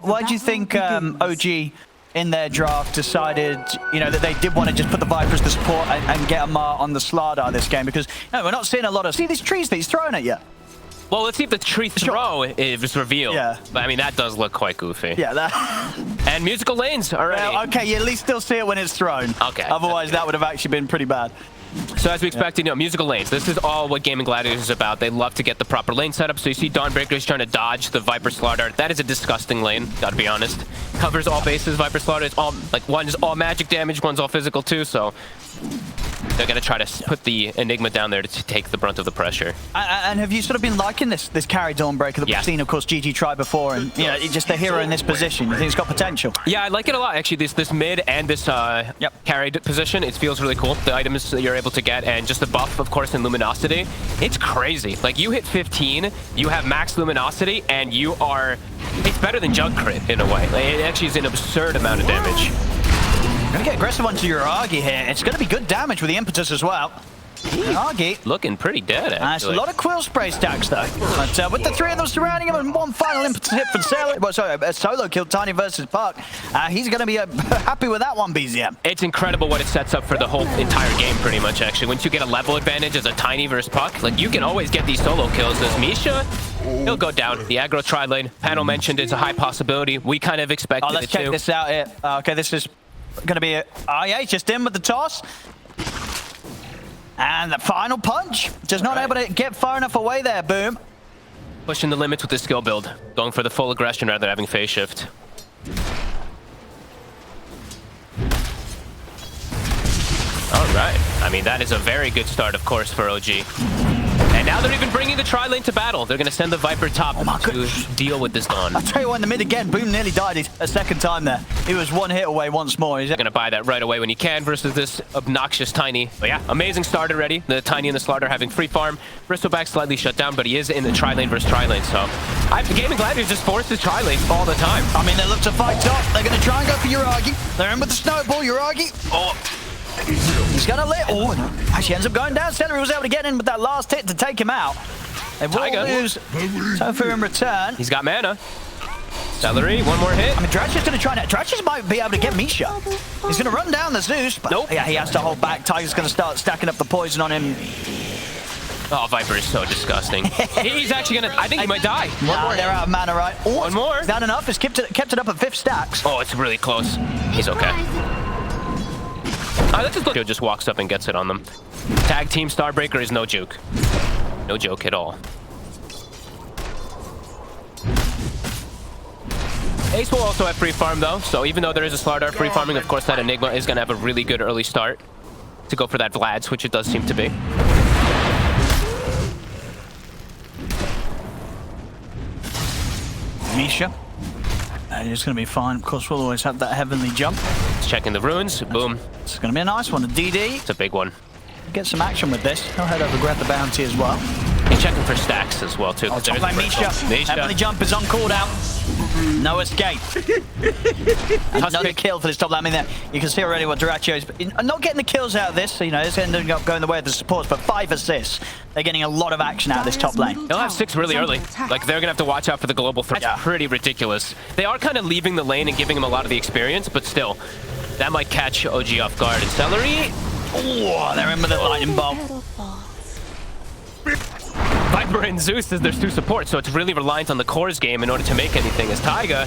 Why do you think OG in their draft decided, you know, that they did want to just put the Viper as the support and get a Mar on the Slardar this game? Because we're not seeing a lot of... See these trees that he's throwing at you? Well, let's see if the tree throw is revealed. Yeah. But I mean, that does look quite goofy. Yeah, that... And musical lanes already. Well, okay, you at least still see it when it's thrown. Okay. Otherwise, that would have actually been pretty bad. So as we expected, you know, musical lanes. This is all what Gaimin Gladiators is about. They love to get the proper lane setup. So you see Dawnbreaker's trying to dodge the Viper Slardar. That is a disgusting lane, gotta be honest. Covers all bases. Viper Slardar is all, like, one's all magic damage, one's all physical too, so they're gonna try to put the Enigma down there to take the brunt of the pressure. And have you sort of been liking this carry Dawnbreaker that we've seen, of course, GG try before, and you know, just a hero in this position? You think it's got potential? Yeah, I like it a lot actually. This mid and this carried position, it feels really cool. The items that you're able to get, and just the buff, of course, in luminosity, it's crazy. Like, you hit 15, you have max luminosity, and you are... It's better than Jug Crit in a way. Like, it actually is an absurd amount of damage. Gonna get aggressive onto YURAGI here. It's gonna be good damage with the impetus as well. YURAGI looking pretty dead, actually. It's a lot of Quill Spray stacks, though. But with the three of them surrounding him and one final impetus hit for Sailor, well, sorry, a solo kill, Tiny versus Puck, he's going to be happy with that one, BZM. It's incredible what it sets up for the whole entire game, pretty much, actually. Once you get a level advantage as a Tiny versus Puck, like, you can always get these solo kills. As Misha, he'll go down. The aggro tri-lane, panel mentioned it's a high possibility. We kind of expected it too. Let's check this out here. Okay, this is going to be a... Oh, yeah, he's just in with the toss. And the final punch. Just not able to get far enough away there, Boom. Pushing the limits with the skill build. Going for the full aggression rather than having phase shift. All right. I mean, that is a very good start, of course, for OG. And now they're even bringing the tri-lane to battle. They're going to send the Viper top to deal with this Dawn. I'll tell you what, in the mid again, Boom nearly died a second time there. He was one hit away once more. He's going to buy that right away when he can versus this obnoxious Tiny. But yeah, amazing start already. The Tiny and the Slardar having free farm. Bristleback slightly shut down, but he is in the tri-lane versus tri-lane. So Gaimin Gladiators just forces tri-lane all the time. I mean, they look to fight top. They're going to try and go for YURAGI. They're in with the snowball. YURAGI. Oh. He's gonna live. Oh, actually ends up going down. Celery was able to get in with that last hit to take him out. They will lose Tofu in return. He's got mana. Celery, one more hit. I mean, Dratch is gonna try that. Dratch might be able to get Misha. He's gonna run down the Zeus, but yeah, he has to hold back. Tiger's gonna start stacking up the poison on him. Oh, Viper is so disgusting. He's actually gonna... I think he might die. One more. They're out of mana, right? Oh, one more. Is that enough? It's kept it up at 5 stacks. Oh, it's really close. He's okay. Let's just look. He just walks up and gets it on them. Tag team Starbreaker is no joke. No joke at all. Ace will also have free farm though, so even though there is a Slardar free farming, of course that Enigma is going to have a really good early start to go for that Vlad's, which it does seem to be. Misha. It's going to be fine. Of course, we'll always have that heavenly jump. Just checking the runes. Boom. It's going to be a nice one. A DD. It's a big one. Get some action with this. He'll head over, grab the bounty as well. He's checking for stacks as well, too. Oh, top line Misha. Heavenly jump is on cooldown. No escape. Another kill for this top lane. I mean, you can see already what Duraccio is not getting the kills out of this. So, you know, it's ending up going the way of the supports, but 5 assists. They're getting a lot of action out of this top lane. They'll have 6 really early. Like, they're going to have to watch out for the global threat. That's pretty ridiculous. They are kind of leaving the lane and giving him a lot of the experience, but still, that might catch OG off guard. And Celery... Oh, they're in with the lightning bolt. Viper and Zeus is their 2 supports, so it's really reliant on the cores game in order to make anything. As Taiga,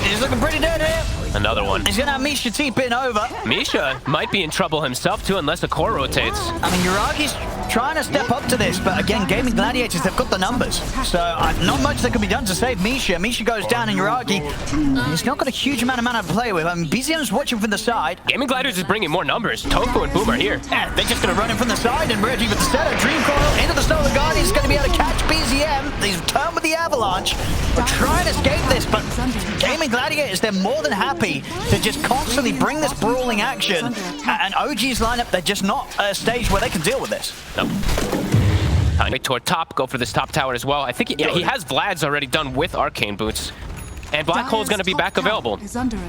he's looking pretty dead here. Another one. He's gonna have Misha TPing over. Misha might be in trouble himself too, unless a core rotates. I mean, YURAGI's trying to step up to this, but again, Gaimin Gladiators, they've got the numbers. So not much that can be done to save Misha. Misha goes down, and YURAGI, he's not got a huge amount of mana to play with. I mean, BZM's watching from the side. Gaimin Gladiators is bringing more numbers. Tofu and Boom are here. Yeah, they're just gonna run in from the side, and Reggie with the setup. Dream Coil into the Solar Guardian is gonna be able to catch BZM. He's turned with the Avalanche. We're trying to escape this, but Gaimin Gladiators, they're more than happy to just constantly bring this brawling action. And OG's lineup, they're just not at a stage where they can deal with this. Nope. Tiny toward top, go for this top tower as well. I think he has Vlad's already done with Arcane Boots. And Black Hole's going to be back available.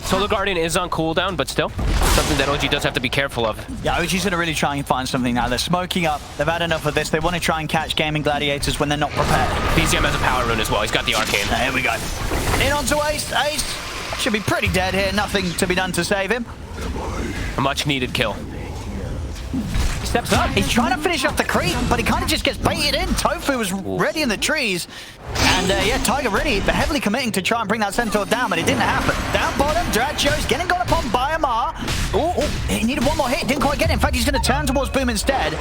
Solar Guardian is on cooldown, but still, something that OG does have to be careful of. Yeah, OG's going to really try and find something now. They're smoking up. They've had enough of this. They want to try and catch Gaimin Gladiators when they're not prepared. BZM has a power rune as well. He's got the Arcane. Here we go. In onto Ace. Ace. Should be pretty dead here. Nothing to be done to save him. A much needed kill. He steps up. He's trying to finish off the creep, but he kind of just gets baited in. Tofu was ready in the trees. And yeah, Tiger really heavily committing to try and bring that Centaur down, but it didn't happen. Down bottom, Dracio's getting got upon by Amar. He needed one more hit. Didn't quite get it. In fact, he's going to turn towards Boom instead.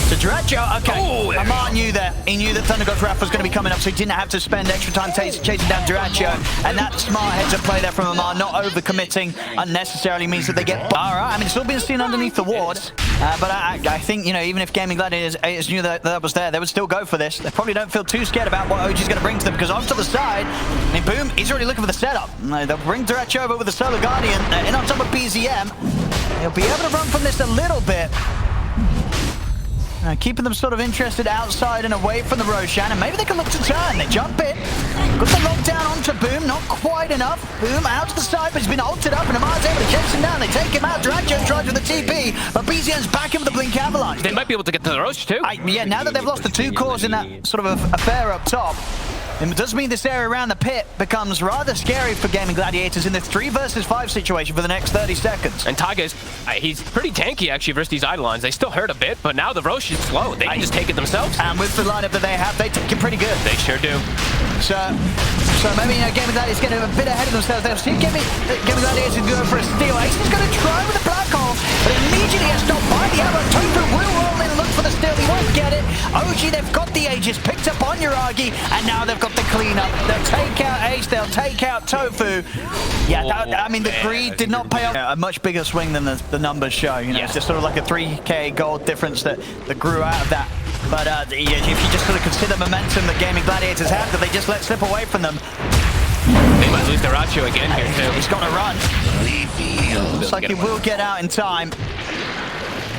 So Dracio, okay. Amar knew that. He knew that Thunder God's Wrath was going to be coming up, so he didn't have to spend extra time chasing down Dracio. And that smart heads up play there from Amar, not over-committing unnecessarily means that they get... All right, I mean, it's all been seen underneath the ward. But I think, you know, even if Gaming Gladiators knew that was there, they would still go for this. They probably don't feel too scared about what OG's going to bring to them, because off to the side, I mean, Boom, he's already looking for the setup. They'll bring Dracio over with the Solar Guardian in on top of BZM. He'll be able to run from this a little bit. Keeping them sort of interested outside and away from the Roshan, and maybe they can look to turn. They jump in. Got the lockdown onto Boom, not quite enough. Boom out to the side, but he's been altered up, and Amar's able to chase him down. They take him out. Dracio tries with the TP, but BZM's back in with the Blink Avalanche. They might be able to get to the Roche too. Yeah, now that they've lost the 2 cores in that sort of affair up top, it does mean this area around the pit becomes rather scary for Gaming Gladiators in the 3 versus 5 situation for the next 30 seconds. And Tiger's, he's pretty tanky actually versus these Eidolons. They still hurt a bit, but now the Roche is slow. They can just take it themselves. And with the lineup that they have, they take it pretty good. They sure do. So maybe, you know, Gaming Gladiators getting a bit ahead of themselves. They'll see Gaming Gladiators go for a steal. Ace is going to try with a black hole, but immediately gets stopped by the Avalanche. Tofu will roll in and look for the steal. He won't get it. OG, they've got the Aegis picked up on YURAGI, and now they've got the cleanup. They'll take out Ace, they'll take out Tofu. Yeah, I mean, the greed did not pay off. A much bigger swing than the numbers show. You know, it's just sort of like a 3k gold difference that grew out of that. But if you just sort of consider momentum that Gaming Gladiators have, that they just let slip away from them. They might lose their Ratio again here too. He's got to run. Looks like he will get out in time.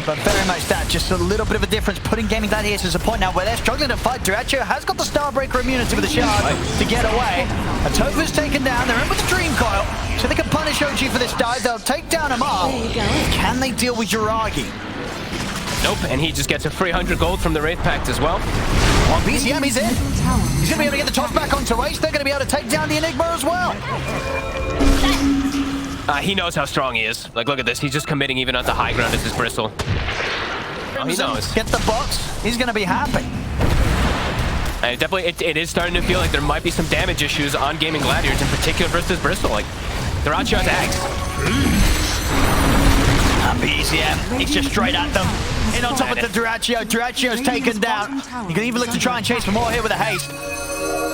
But very much that, just a little bit of a difference, putting Gaming Gladiators at a point now where they're struggling to fight. Dracio has got the Starbreaker immunity with the shard to get away. Tofu's taken down, they're in with the Dream Coil, so they can punish OG for this dive. They'll take down Amar. Can they deal with YURAGI? Nope, and he just gets a 300 gold from the Wraith Pact as well. On BCM, he's in. He's going to be able to get the toss back onto Ace. They're going to be able to take down the Enigma as well. He knows how strong he is. Like, look at this. He's just committing even at the high ground as his Bristle. Oh, he knows. Get the box. He's going to be happy. And definitely, it is starting to feel like there might be some damage issues on Gaming Gladiators, in particular versus Bristle. Like, the Ratio has Axe. BZM, he's just straight at them. In on top of the Dracio. Dracio's taken down. You can even look to try and chase for more here with a haste.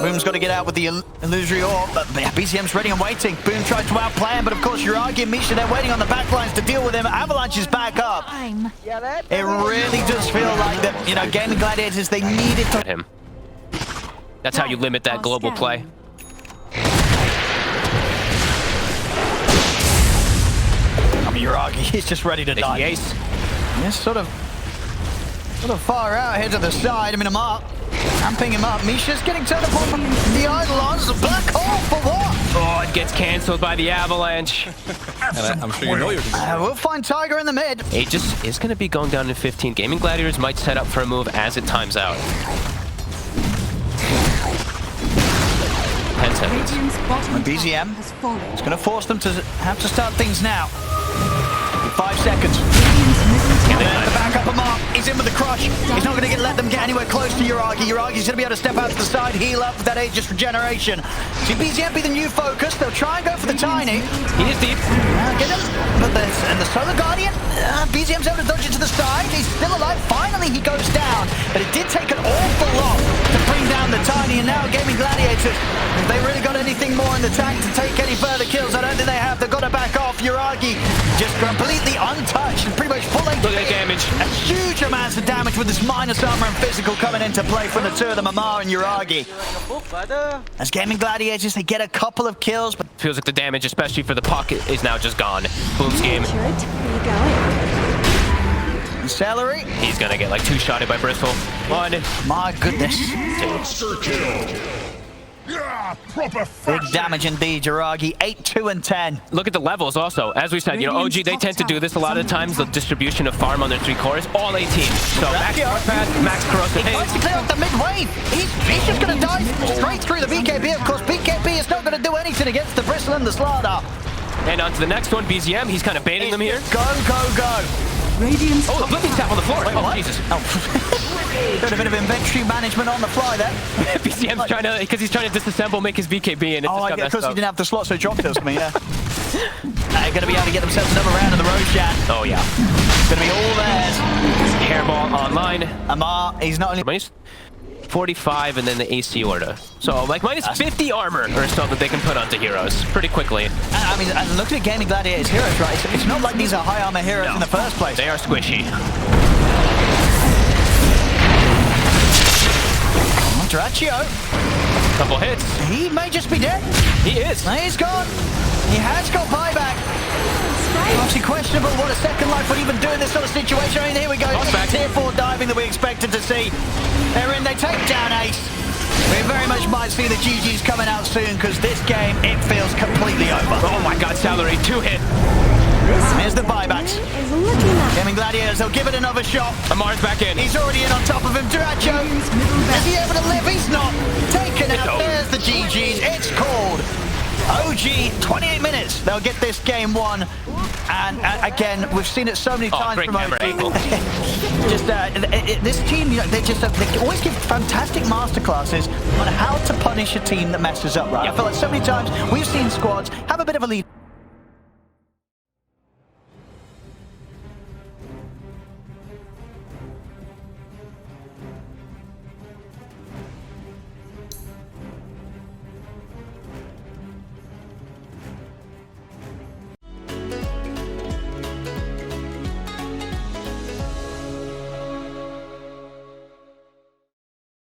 Boom's got to get out with the illusory orb, but BZM's ready and waiting. Boom tries to outplay him, but of course YURAGI and Misha, they're waiting on the backlines to deal with him. Avalanche is back up. It really does feel like that, you know, Gaming Gladiators, they needed to... him. That's how you limit that global play. I mean, YURAGI, he's just ready to die. Ace. Yes, sort of far out here to the side. I mean, Amar amping him up. Misha's getting turned up on the Eidolons. A black hole for what? Oh, it gets cancelled by the Avalanche. And I'm sure you know you're we'll find Tiger in the mid. Aegis is going to be going down in 15. Gaming Gladiators might set up for a move as it times out. 10 seconds. BZM is going to force them to have to start things now. 5 seconds. The backup Amar, he's in with the crush. He's not going to let them get anywhere close to YURAGI. YURAGI's going to be able to step out to the side, heal up with that Aegis regeneration. See, BZM be the new focus. They'll try and go for the Tiny. He is deep. Get him. But and the Solar Guardian, BZM's able to dodge it to the side. He's still alive. Finally, he goes down. But it did take an awful lot to bring down the Tiny. And now Gaming Gladiators, if they really got anything more in the tank to take any further kills, I don't think they have. They've got to back off. YURAGI just completely untouched and pretty much full length. Look at the damage. A huge amounts of damage with this minus armor and physical coming into play from the two of them, Amar and YURAGI. As Gaming Gladiators, they get a couple of kills, but feels like the damage, especially for the pocket, is now just gone. Boom's game. Celery. He's gonna get like 2-shotted by Bristle. 1. My goodness. 2. Yeah, proper Big damage indeed, Yuragi. 8, 2, and 10. Look at the levels also. As we said, you know, OG, they tend to do this a lot of times, the distribution of farm on their 3 cores, all 18. So max Warpath, max corrosive He tries to clear up the mid-wave. He's just going to dive straight through the BKB. Of course, BKB is not going to do anything against the Bristle and the Slardar. And on to the next one, BZM. He's kind of baiting them here. Go, go, go. Oh, the flipping tap on the floor. Wait, oh, what? Jesus. Got a bit of inventory management on the fly there. BZM's trying to, because he's trying to disassemble, make his BKB, and it just got messed because he up. didn't have the slot, so he dropped it to me, yeah. They're going to be able to get themselves another round of the Roche Chat. Oh, yeah. Going to be all theirs. Hairball online. Amar, he's not only... Minus 45 and then the AC order. So, like, minus 50 armor or so that they can put onto heroes pretty quickly. I mean, and look at Gaming Gladiators heroes, right? It's not like these are high armor heroes in the first place. They are squishy. Draccio. Couple hits. He may just be dead. He is. He's gone. He has got buyback. Obviously questionable what a second life would even do in this sort of situation. I mean, here we go. Tier 4 diving that we expected to see. They're in, they take down Ace. We very much might see the GGs coming out soon because this game, it feels completely over. Oh my god, Salary, 2 hit. Here's the buybacks. Gaming Gladiators, they'll give it another shot. Amar's back in. He's already in on top of him. Draccio, is he able to live? He's not. Taken out. There's the GGs. It's called. OG, 28 minutes. They'll get this game won. And again, we've seen it so many times great from camera OG. angle. Just this team, you know, they always give fantastic masterclasses on how to punish a team that messes up, right? I feel like so many times we've seen squads have a bit of a lead.